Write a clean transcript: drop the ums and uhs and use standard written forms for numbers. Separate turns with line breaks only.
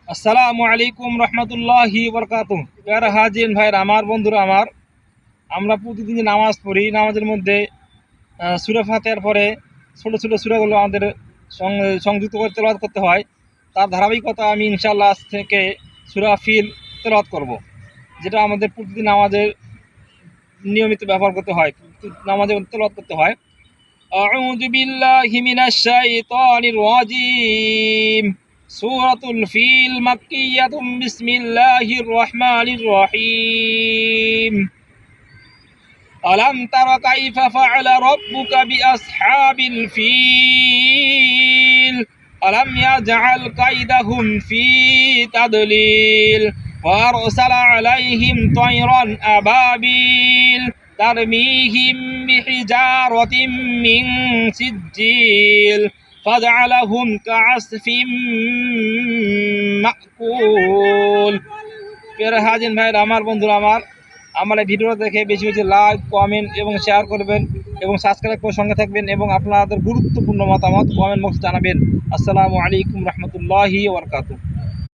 আসসালামু আলাইকুম রহমতুল্লাহি বরকাতুহ। প্যারা হাজিন ভাইয়ের আমার বন্ধুরা আমার, আমরা প্রতিদিন নামাজ পড়ি। নামাজের মধ্যে সূরা ফাতিহার পরে ছোট ছোট সূরাগুলো আমাদের সংযুক্ত করে তেলাওয়াত করতে হয়। তার ধারাবাহিকতা আমি ইনশাআল্লাহ আজ থেকে সূরা ফিল তেলাওয়াত করব, যেটা আমাদের প্রতিদিন নামাজের নিয়মিত ব্যবহার করতে হয়, নামাজে তেলাওয়াত করতে হয়। আউযু বিল্লাহি মিনাশ শাইতানির রাজিম। সূরাতুল ফিল মাক্কিয়াতুম। বিসমিল্লাহির রহমানির রহিম। আলাম তারা কাইফা ফাআলা রাব্বুকা বিআসহাবিল ফিল আলাম ইয়াজআল কাইদাহুম ফি তাদলিল ওয়া আরসালা আলাইহিম তায়রান আবাবিল তারমিহিম বিহিজারাতিম মিন সিজ্জিল ফাজআলাহুম কাআসফিম মাকুল। প্রিয় হাজিন ভাইয়ের আমার বন্ধুরা আমার এই ভিডিওটা দেখে বেশি বেশি লাইক, কমেন্ট এবং শেয়ার করবেন এবং সাবস্ক্রাইব করে সঙ্গে থাকবেন এবং আপনাদের গুরুত্বপূর্ণ মতামত কমেন্ট বক্সে জানাবেন। আসসালামু আলাইকুম রহমতুল্লাহি ওয়া বারাকাতুহু।